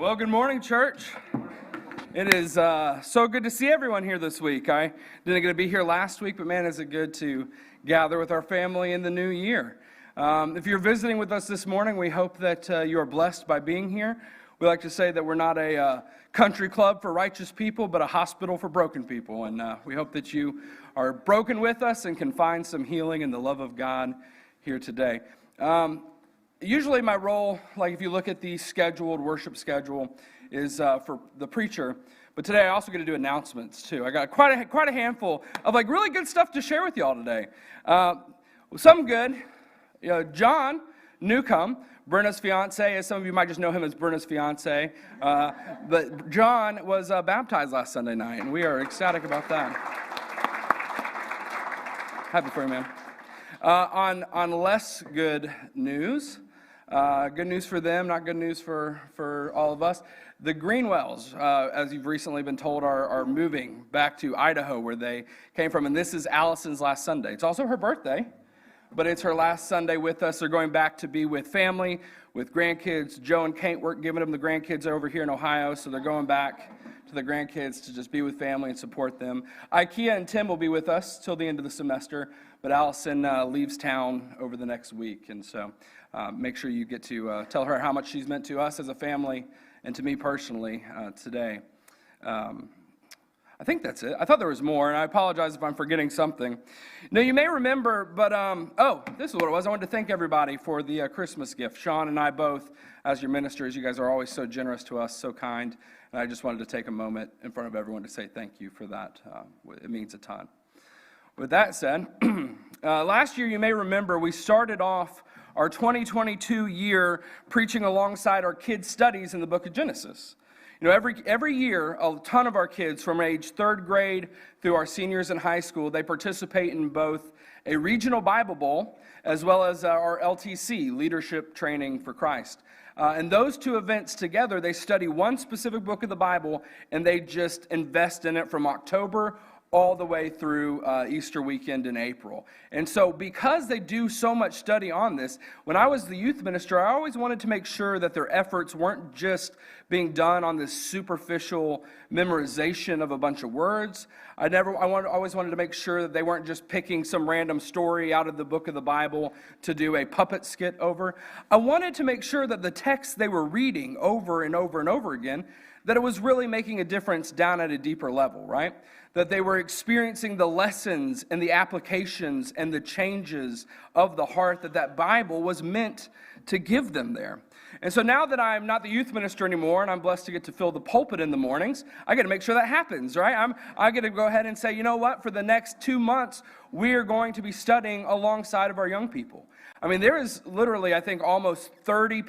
Well, good morning, church. It is so good to see everyone here this week. I didn't get to be here last week, but man, is it good to gather with our family in the new year. If you're visiting with us this morning, we hope that you are blessed by being here. We like to say that we're not a country club for righteous people, but a hospital for broken people. And we hope that you are broken with us and can find some healing in the love of God here today. Usually my role, like if you look at the scheduled worship schedule, is for the preacher. But today I also get to do announcements too. I got quite a handful of like really good stuff to share with y'all today. Some good. John Newcomb, Brenna's fiance, as some of you might just know him as Brenna's fiance. But John was baptized last Sunday night, and we are ecstatic about that. Happy for you, man. On less good news. Good news for them, not good news for all of us. The Greenwells, as you've recently been told, are moving back to Idaho, where they came from. And this is Allison's last Sunday. It's also her birthday, but it's her last Sunday with us. They're going back to be with family, with grandkids. Joe and Kate weren't giving them the grandkids over here in Ohio, so they're going back to the grandkids to just be with family and support them. Ikea and Tim will be with us till the end of the semester, but Allison leaves town over the next week. And so make sure you get to tell her how much she's meant to us as a family and to me personally today. I think that's it. I thought there was more, and I apologize if I'm forgetting something. Now, you may remember, but, this is what it was. I wanted to thank everybody for the Christmas gift. Sean and I both, as your ministers, you guys are always so generous to us, so kind, and I just wanted to take a moment in front of everyone to say thank you for that. It means a ton. With that said, last year, you may remember, we started off our 2022 year preaching alongside our kids' studies in the book of Genesis. You know, every year, a ton of our kids from age 3rd grade through our seniors in high school, they participate in both a regional Bible Bowl as well as our LTC, Leadership Training for Christ. And those two events together, they study one specific book of the Bible, and they just invest in it from October all the way through Easter weekend in April. And so because they do so much study on this, when I was the youth minister, I always wanted to make sure that their efforts weren't just being done on this superficial memorization of a bunch of words. I always wanted to make sure that they weren't just picking some random story out of the book of the Bible to do a puppet skit over. I wanted to make sure that the text they were reading over and over and over again, that it was really making a difference down at a deeper level, right? That they were experiencing the lessons and the applications and the changes of the heart that Bible was meant to give them there. And so now that I'm not the youth minister anymore and I'm blessed to get to fill the pulpit in the mornings, I got to make sure that happens, right? I get to go ahead and say, you know what? For the next 2 months, we're going to be studying alongside of our young people. I mean, there is literally, I think, almost 30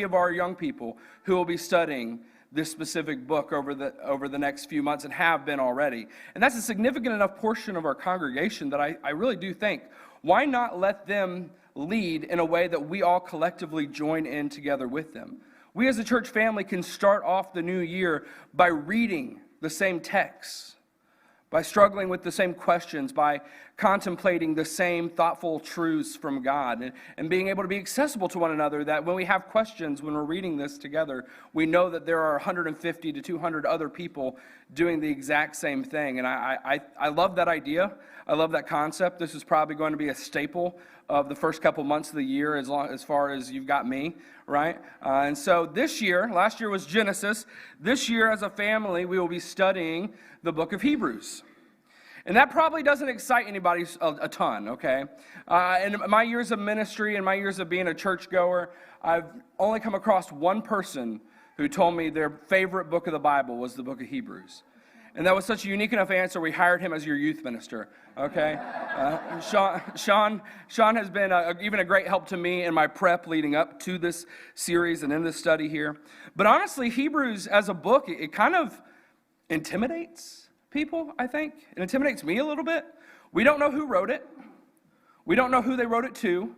of our young people who will be studying this specific book over the next few months and have been already. And that's a significant enough portion of our congregation that I really do think, why not let them lead in a way that we all collectively join in together with them? We as a church family can start off the new year by reading the same texts, by struggling with the same questions, by contemplating the same thoughtful truths from God, and being able to be accessible to one another, that when we have questions, when we're reading this together, we know that there are 150 to 200 other people doing the exact same thing. And I love that idea. I love that concept. This is probably going to be a staple of the first couple months of the year as far as you've got me, right? And so this year, last year was Genesis. This year as a family, we will be studying the book of Hebrews. And that probably doesn't excite anybody a ton, okay? In my years of ministry and my years of being a churchgoer, I've only come across one person who told me their favorite book of the Bible was the book of Hebrews. And that was such a unique enough answer, we hired him as your youth minister, okay? Sean has been even a great help to me in my prep leading up to this series and in this study here. But honestly, Hebrews as a book, it kind of intimidates people, I think. It intimidates me a little bit. We don't know who wrote it. We don't know who they wrote it to.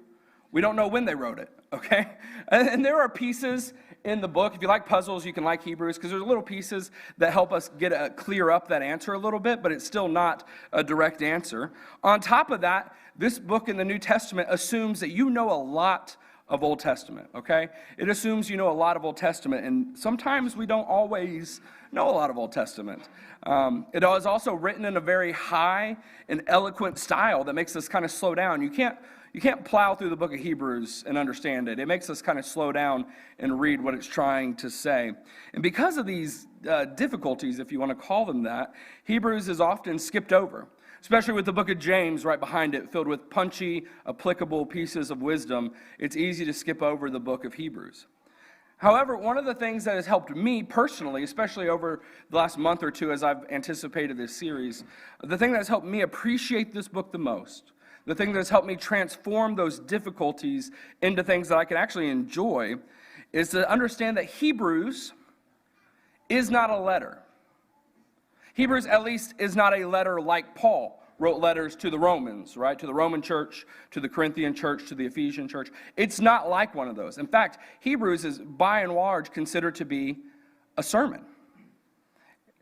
We don't know when they wrote it, okay? And there are pieces in the book. If you like puzzles, you can like Hebrews, because there's little pieces that help us clear up that answer a little bit, but it's still not a direct answer. On top of that, this book in the New Testament assumes that you know a lot of Old Testament, okay? It assumes you know a lot of Old Testament, and sometimes we don't always know a lot of Old Testament. It is also written in a very high and eloquent style that makes us kind of slow down. You can't plow through the book of Hebrews and understand it. It makes us kind of slow down and read what it's trying to say. And because of these difficulties, if you want to call them that, Hebrews is often skipped over, especially with the book of James right behind it, filled with punchy, applicable pieces of wisdom. It's easy to skip over the book of Hebrews. However, one of the things that has helped me personally, especially over the last month or two as I've anticipated this series, the thing that has helped me appreciate this book the most, the thing that has helped me transform those difficulties into things that I can actually enjoy, is to understand that Hebrews is not a letter. Hebrews, at least, is not a letter like Paul wrote letters to the Romans, right? To the Roman church, to the Corinthian church, to the Ephesian church. It's not like one of those. In fact, Hebrews is, by and large, considered to be a sermon.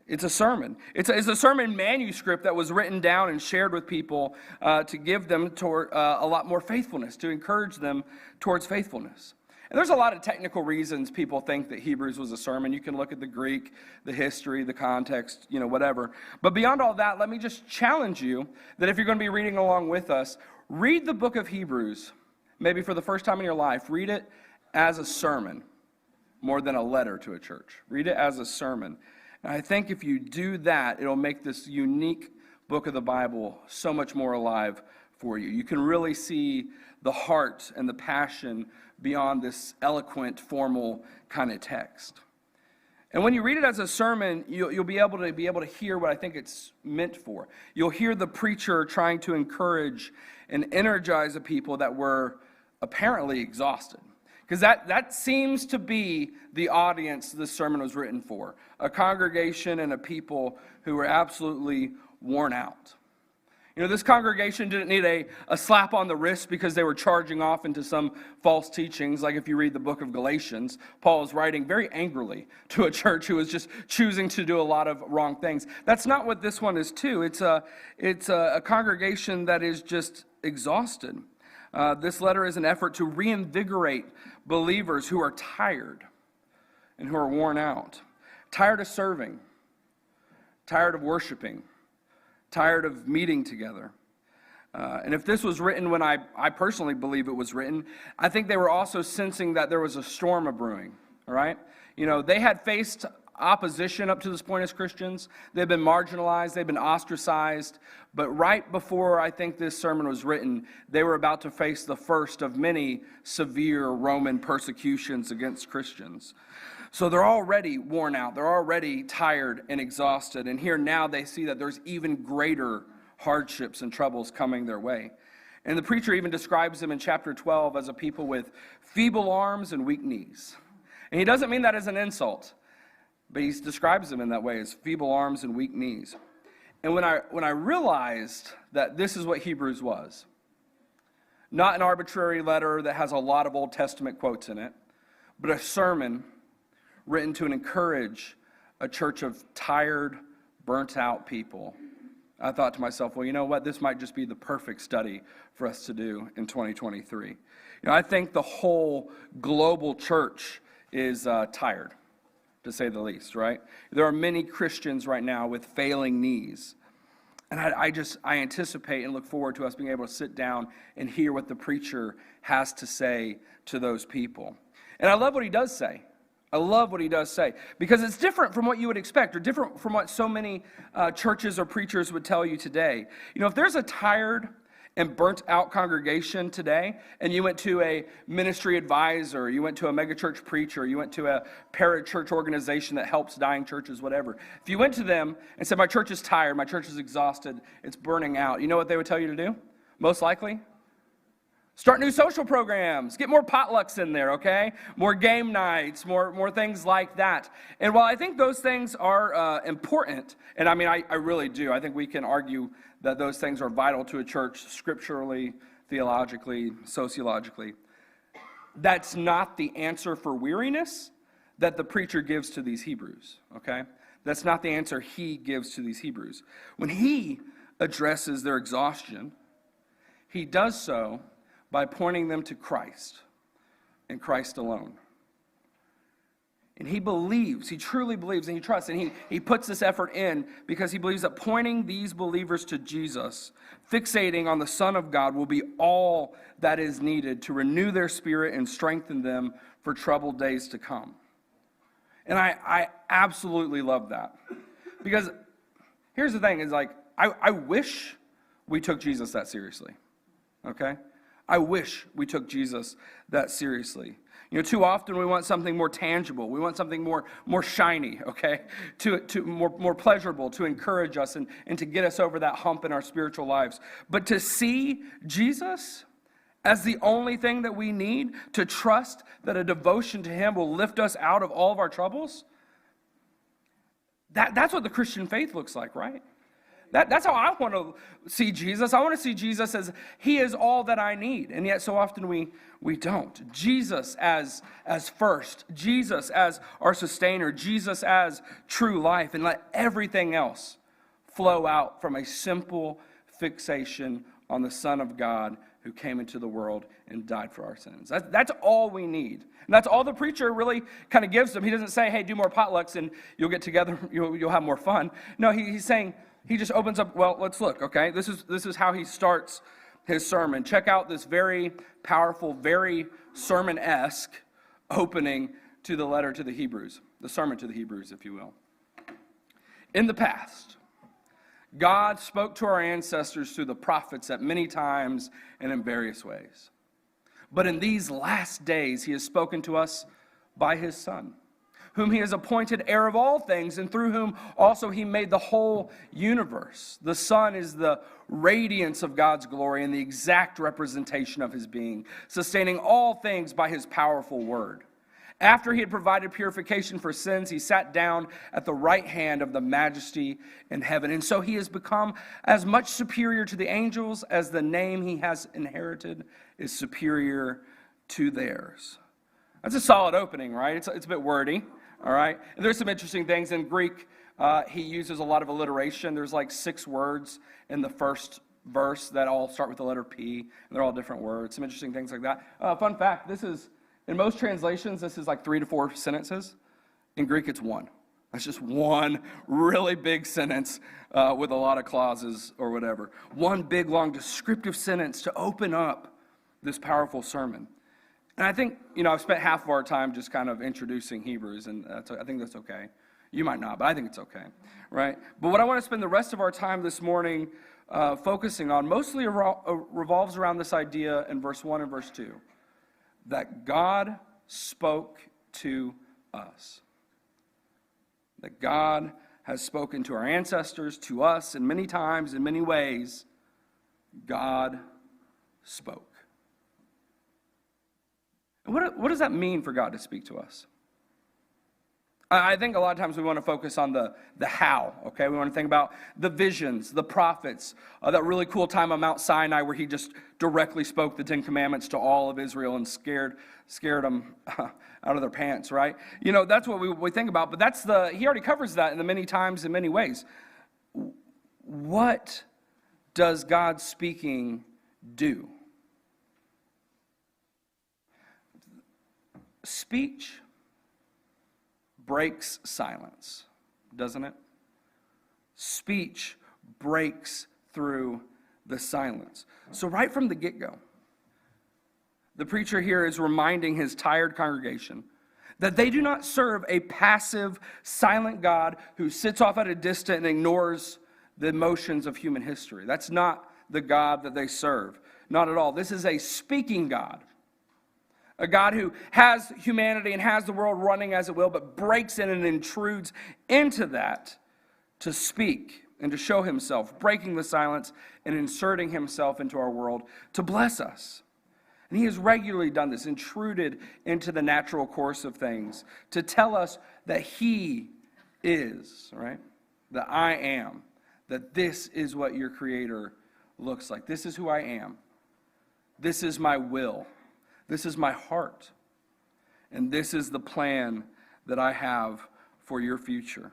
It's a sermon. It's a sermon manuscript that was written down and shared with people to give them toward a lot more faithfulness, to encourage them towards faithfulness. And there's a lot of technical reasons people think that Hebrews was a sermon. You can look at the Greek, the history, the context, whatever. But beyond all that, let me just challenge you that if you're going to be reading along with us, read the book of Hebrews, maybe for the first time in your life. Read it as a sermon more than a letter to a church. Read it as a sermon. And I think if you do that, it'll make this unique book of the Bible so much more alive for you. You can really see the heart and the passion beyond this eloquent, formal kind of text. And when you read it as a sermon, you'll be able to hear what I think it's meant for. You'll hear the preacher trying to encourage and energize the people that were apparently exhausted. Because that seems to be the audience this sermon was written for. A congregation and a people who were absolutely worn out. This congregation didn't need a slap on the wrist because they were charging off into some false teachings. Like if you read the book of Galatians, Paul is writing very angrily to a church who was just choosing to do a lot of wrong things. That's not what this one is too. It's a congregation that is just exhausted. This letter is an effort to reinvigorate believers who are tired and who are worn out. Tired of serving. Tired of worshiping. Tired of meeting together. And if this was written when I personally believe it was written, I think they were also sensing that there was a storm brewing, all right? They had faced opposition up to this point as Christians. They've been marginalized, they've been ostracized, but right before I think this sermon was written, they were about to face the first of many severe Roman persecutions against Christians. So they're already worn out, they're already tired and exhausted, and here now they see that there's even greater hardships and troubles coming their way. And the preacher even describes them in chapter 12 as a people with feeble arms and weak knees. And he doesn't mean that as an insult, but he describes them in that way, as feeble arms and weak knees. And when I realized that this is what Hebrews was, not an arbitrary letter that has a lot of Old Testament quotes in it, but a sermon written to encourage a church of tired, burnt-out people, I thought to myself, well, you know what? This might just be the perfect study for us to do in 2023. I think the whole global church is tired, to say the least, right? There are many Christians right now with failing knees. And I anticipate and look forward to us being able to sit down and hear what the preacher has to say to those people. And I love what he does say. I love what he does say, because it's different from what you would expect, or different from what so many churches or preachers would tell you today. If there's a tired and burnt out congregation today, and you went to a ministry advisor, you went to a megachurch preacher, you went to a parachurch organization that helps dying churches, whatever. If you went to them and said, my church is tired, my church is exhausted, it's burning out, you know what they would tell you to do? Most likely? Start new social programs. Get more potlucks in there, okay? More game nights, more things like that. And while I think those things are important, and I really do, I think we can argue that those things are vital to a church scripturally, theologically, sociologically. That's not the answer for weariness that the preacher gives to these Hebrews, okay? That's not the answer he gives to these Hebrews. When he addresses their exhaustion, he does so by pointing them to Christ, in Christ alone. And he believes, he truly believes, and he trusts, and he puts this effort in because he believes that pointing these believers to Jesus, fixating on the Son of God, will be all that is needed to renew their spirit and strengthen them for troubled days to come. And I absolutely love that. Because here's the thing, is like, I wish we took Jesus that seriously. Okay? I wish we took Jesus that seriously. You know, too often we want something more tangible. We want something more shiny, okay? To more pleasurable, to encourage us and to get us over that hump in our spiritual lives. But to see Jesus as the only thing that we need, to trust that a devotion to him will lift us out of all of our troubles, that's what the Christian faith looks like, right? That's how I want to see Jesus. I want to see Jesus as he is all that I need. And yet so often we don't. Jesus as first. Jesus as our sustainer. Jesus as true life. And let everything else flow out from a simple fixation on the Son of God who came into the world and died for our sins. That's all we need. And that's all the preacher really kind of gives them. He doesn't say, hey, do more potlucks and you'll get together, you'll have more fun. No, he's saying, he just opens up, well, let's look, okay? This is how he starts his sermon. Check out this very powerful, very sermon-esque opening to the letter to the Hebrews, the sermon to the Hebrews, if you will. In the past, God spoke to our ancestors through the prophets at many times and in various ways. But in these last days, he has spoken to us by his Son, whom he has appointed heir of all things, and through whom also he made the whole universe. The Son is the radiance of God's glory and the exact representation of his being, sustaining all things by his powerful word. After he had provided purification for sins, he sat down at the right hand of the majesty in heaven. And so he has become as much superior to the angels as the name he has inherited is superior to theirs. That's a solid opening, right? It's a bit wordy. All right. And there's some interesting things in Greek. He uses a lot of alliteration. There's like 6 words in the first verse that all start with the letter P, and they're all different words. Some interesting things like that. Fun fact: in most translations, this is like 3 to 4 sentences. In Greek, it's 1. That's just one really big sentence with a lot of clauses or whatever. One big, long, descriptive sentence to open up this powerful sermon. And I think, I've spent half of our time just kind of introducing Hebrews, and I think that's okay. You might not, but I think it's okay, right? But what I want to spend the rest of our time this morning focusing on mostly revolves around this idea in verse 1 and verse 2, that God spoke to us. That God has spoken to our ancestors, to us, and many times, in many ways, God spoke. What does that mean for God to speak to us? I think a lot of times we want to focus on the how, okay? We want to think about the visions, the prophets, that really cool time on Mount Sinai where he just directly spoke the 10 Commandments to all of Israel and scared them out of their pants, right? That's what we think about, but he already covers that in the many times in many ways. What does God speaking do? Speech breaks silence, doesn't it? Speech breaks through the silence. So right from the get-go, the preacher here is reminding his tired congregation that they do not serve a passive, silent God who sits off at a distance and ignores the emotions of human history. That's not the God that they serve. Not at all. This is a speaking God. A God who has humanity and has the world running as it will, but breaks in and intrudes into that to speak and to show himself, breaking the silence and inserting himself into our world to bless us. And he has regularly done this, intruded into the natural course of things to tell us that he is, right? That I am, that this is what your Creator looks like. This is who I am. This is my will. This is my heart. And this is the plan that I have for your future.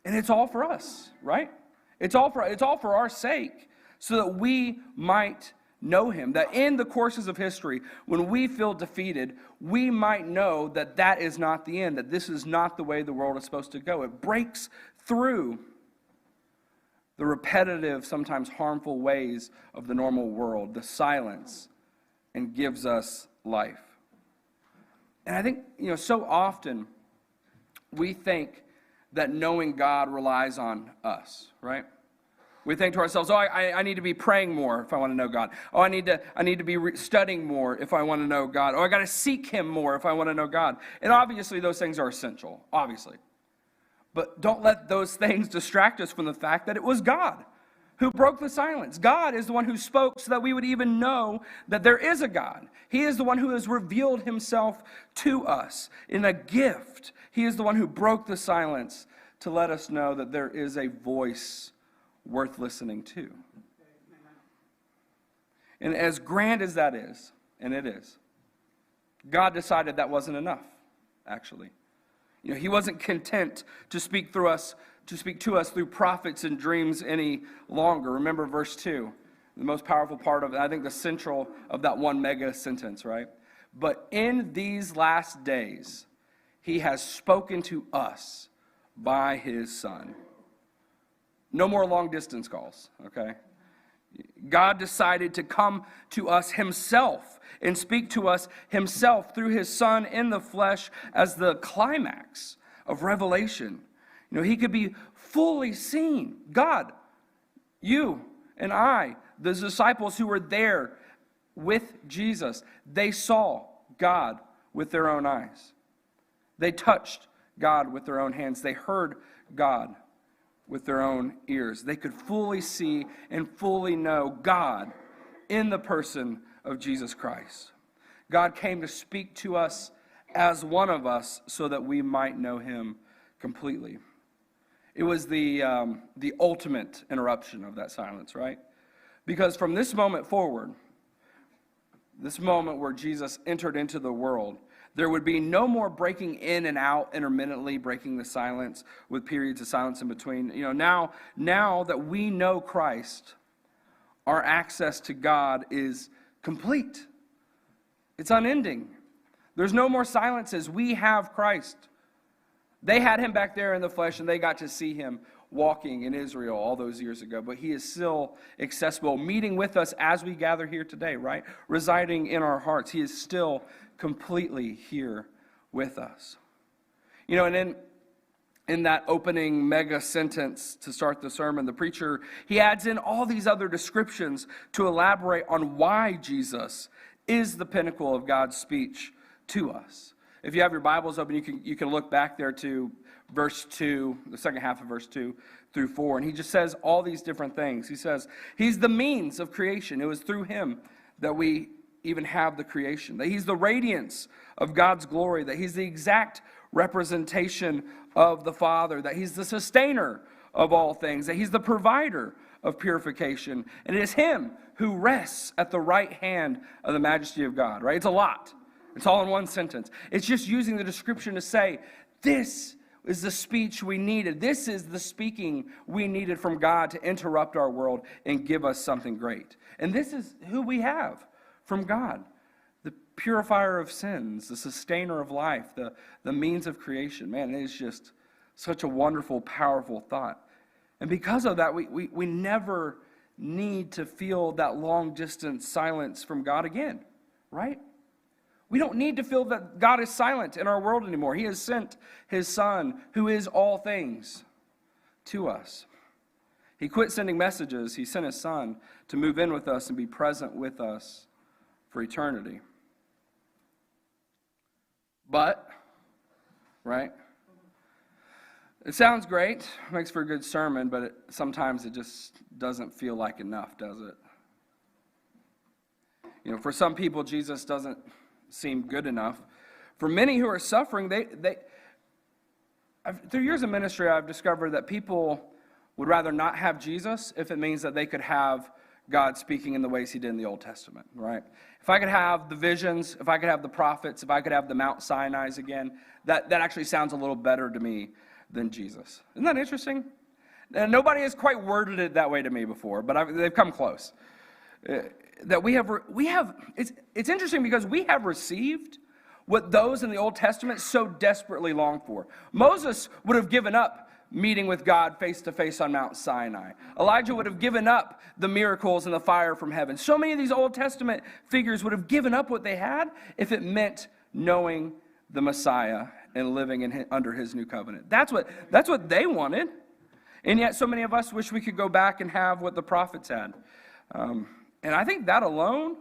And it's all for us, right? It's all for our sake, so that we might know him, that in the courses of history, when we feel defeated, we might know that that is not the end, that this is not the way the world is supposed to go. It breaks through the repetitive, sometimes harmful ways of the normal world, the silence, and gives us life. And I think, so often we think that knowing God relies on us, right? We think to ourselves, I need to be praying more if I want to know God. I need to be studying more if I want to know God. I got to seek him more if I want to know God. And obviously those things are essential, obviously. But don't let those things distract us from the fact that it was God who broke the silence. God is the one who spoke so that we would even know that there is a God. He is the one who has revealed himself to us in a gift. He is the one who broke the silence to let us know that there is a voice worth listening to. And as grand as that is, and it is, God decided that wasn't enough, actually. He wasn't content to speak to us through prophets and dreams any longer. Remember verse 2, the most powerful part of it, I think the central of that one mega sentence, right? But in these last days, he has spoken to us by his Son. No more long distance calls, okay? God decided to come to us himself and speak to us himself through his Son in the flesh as the climax of revelation. He could be fully seen. God, you and I, the disciples who were there with Jesus, they saw God with their own eyes. They touched God with their own hands. They heard God with their own ears. They could fully see and fully know God in the person of Jesus Christ. God came to speak to us as one of us so that we might know him completely. It was the ultimate interruption of that silence, right? Because from this moment forward, this moment where Jesus entered into the world, there would be no more breaking in and out, intermittently breaking the silence with periods of silence in between. Now that we know Christ, our access to God is complete. It's unending. There's no more silences. We have Christ. They had him back there in the flesh, and they got to see him walking in Israel all those years ago. But he is still accessible, meeting with us as we gather here today, right? Residing in our hearts. He is still completely here with us. And in that opening mega sentence to start the sermon, the preacher, he adds in all these other descriptions to elaborate on why Jesus is the pinnacle of God's speech to us. If you have your Bibles open, you can look back there to verse 2, the second half of verse 2 through 4, and he just says all these different things. He says, he's the means of creation. It was through him that we even have the creation, that he's the radiance of God's glory, that he's the exact representation of the Father, that he's the sustainer of all things, that he's the provider of purification, and it is him who rests at the right hand of the majesty of God, right? It's a lot. It's all in one sentence. It's just using the description to say, this is the speech we needed. This is the speaking we needed from God to interrupt our world and give us something great. And this is who we have from God, the purifier of sins, the sustainer of life, the means of creation. Man, it is just such a wonderful, powerful thought. And because of that, we never need to feel that long-distance silence from God again, right? We don't need to feel that God is silent in our world anymore. He has sent his Son, who is all things, to us. He quit sending messages. He sent his Son to move in with us and be present with us for eternity. But, right? It sounds great, makes for a good sermon, but sometimes it just doesn't feel like enough, does it? For some people, Jesus doesn't seem good enough. For many who are suffering, through years of ministry, I've discovered that people would rather not have Jesus if it means that they could have God speaking in the ways he did in the Old Testament, right? If I could have the visions, if I could have the prophets, if I could have the Mount Sinai's again, that actually sounds a little better to me than Jesus. Isn't that interesting? And nobody has quite worded it that way to me before, but they've come close. that we have, it's interesting because we have received what those in the Old Testament so desperately longed for. Moses would have given up meeting with God face to face on Mount Sinai. Elijah would have given up the miracles and the fire from heaven. So many of these Old Testament figures would have given up what they had if it meant knowing the Messiah and living under his new covenant. That's what they wanted. And yet so many of us wish we could go back and have what the prophets had. And I think that alone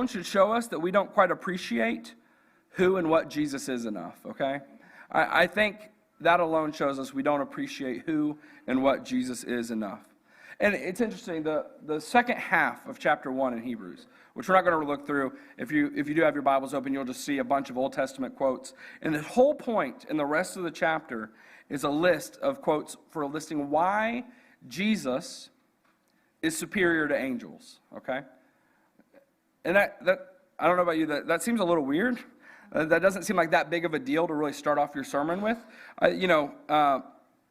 should show us that we don't quite appreciate who and what Jesus is enough, okay? I think that alone shows us we don't appreciate who and what Jesus is enough. And it's interesting, the second half of chapter 1 in Hebrews, which we're not going to look through. If you do have your Bibles open, you'll just see a bunch of Old Testament quotes. And the whole point in the rest of the chapter is a list of quotes for listing why Jesus is superior to angels, okay? And that I don't know about you, that seems a little weird. That doesn't seem like that big of a deal to really start off your sermon with.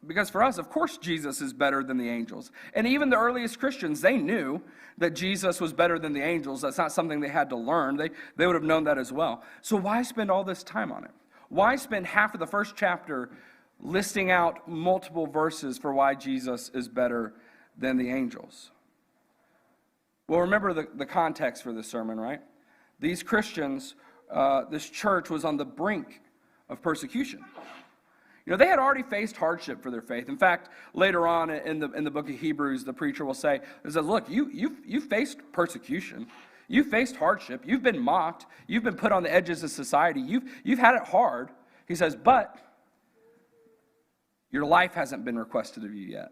Because for us, of course, Jesus is better than the angels. And even the earliest Christians, they knew that Jesus was better than the angels. That's not something they had to learn. They would have known that as well. So why spend all this time on it? Why spend half of the first chapter listing out multiple verses for why Jesus is better than the angels? Well, remember the context for this sermon, right? These Christians, this church was on the brink of persecution. They had already faced hardship for their faith. In fact, later on in the book of Hebrews, the preacher will say, look, you faced persecution. You faced hardship. You've been mocked. You've been put on the edges of society. You've had it hard. He says, but your life hasn't been requested of you yet.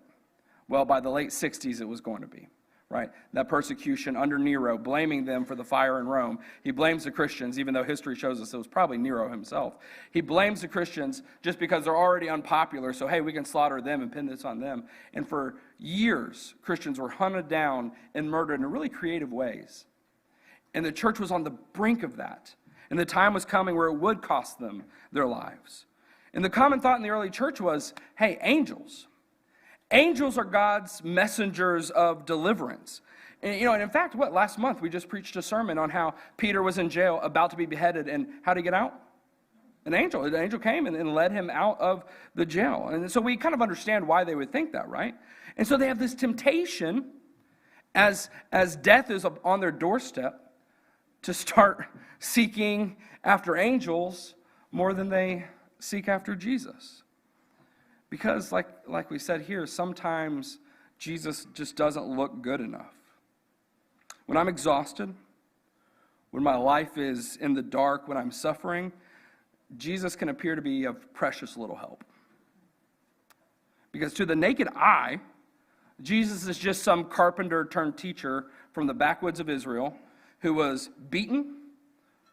Well, by the late 60s, it was going to be. Right? That persecution under Nero, blaming them for the fire in Rome. He blames the Christians, even though history shows us it was probably Nero himself. He blames the Christians just because they're already unpopular, so hey, we can slaughter them and pin this on them. And for years, Christians were hunted down and murdered in really creative ways. And the church was on the brink of that. And the time was coming where it would cost them their lives. And the common thought in the early church was, hey, angels are God's messengers of deliverance. And in fact, last month we just preached a sermon on how Peter was in jail about to be beheaded, and how did he get out? An angel came and led him out of the jail. And so we kind of understand why they would think that, right? And so they have this temptation as death is on their doorstep to start seeking after angels more than they seek after Jesus. Because like we said here, sometimes Jesus just doesn't look good enough. When I'm exhausted, when my life is in the dark, when I'm suffering, Jesus can appear to be of precious little help. Because to the naked eye, Jesus is just some carpenter turned teacher from the backwoods of Israel who was beaten,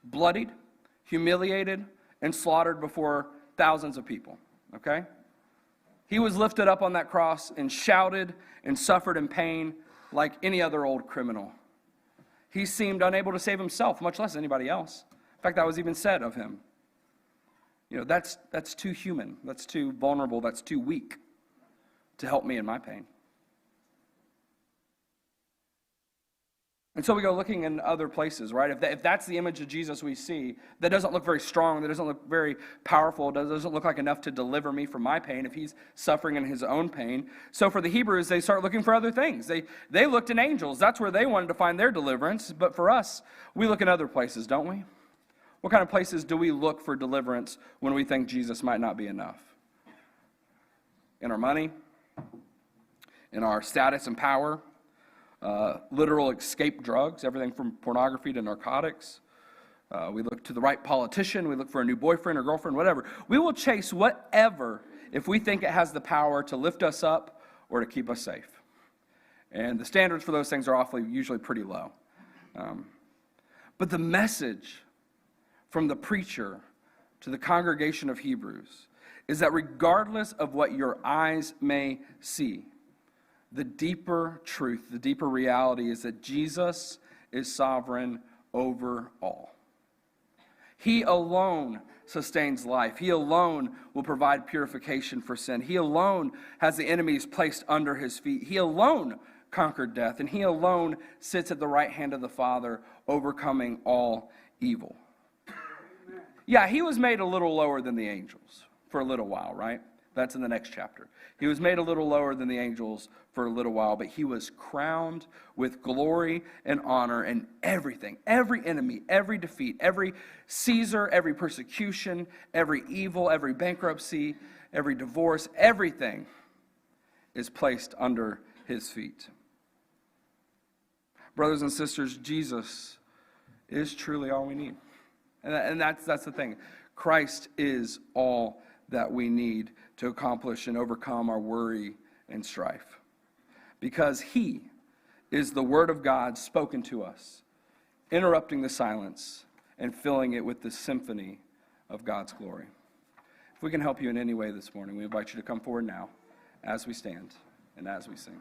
bloodied, humiliated, and slaughtered before thousands of people, okay? He was lifted up on that cross and shouted and suffered in pain like any other old criminal. He seemed unable to save himself, much less anybody else. In fact, that was even said of him. That's too human. That's too vulnerable. That's too weak to help me in my pain. And so we go looking in other places, right? If that's the image of Jesus we see, that doesn't look very strong, that doesn't look very powerful, doesn't look like enough to deliver me from my pain if he's suffering in his own pain. So for the Hebrews, they start looking for other things. They looked in angels. That's where they wanted to find their deliverance. But for us, we look in other places, don't we? What kind of places do we look for deliverance when we think Jesus might not be enough? In our money? In our status and power? Literal escape drugs, everything from pornography to narcotics. We look to the right politician. We look for a new boyfriend or girlfriend, whatever. We will chase whatever if we think it has the power to lift us up or to keep us safe. And the standards for those things are usually pretty low. But the message from the preacher to the congregation of Hebrews is that regardless of what your eyes may see, the deeper truth, the deeper reality is that Jesus is sovereign over all. He alone sustains life. He alone will provide purification for sin. He alone has the enemies placed under his feet. He alone conquered death, and he alone sits at the right hand of the Father, overcoming all evil. Yeah, he was made a little lower than the angels for a little while, right? That's in the next chapter. He was made a little lower than the angels for a little while, but he was crowned with glory and honor, and everything, every enemy, every defeat, every Caesar, every persecution, every evil, every bankruptcy, every divorce, everything is placed under his feet. Brothers and sisters, Jesus is truly all we need. And that's the thing. Christ is all that we need to accomplish and overcome our worry and strife. Because he is the word of God spoken to us, interrupting the silence and filling it with the symphony of God's glory. If we can help you in any way this morning, we invite you to come forward now as we stand and as we sing.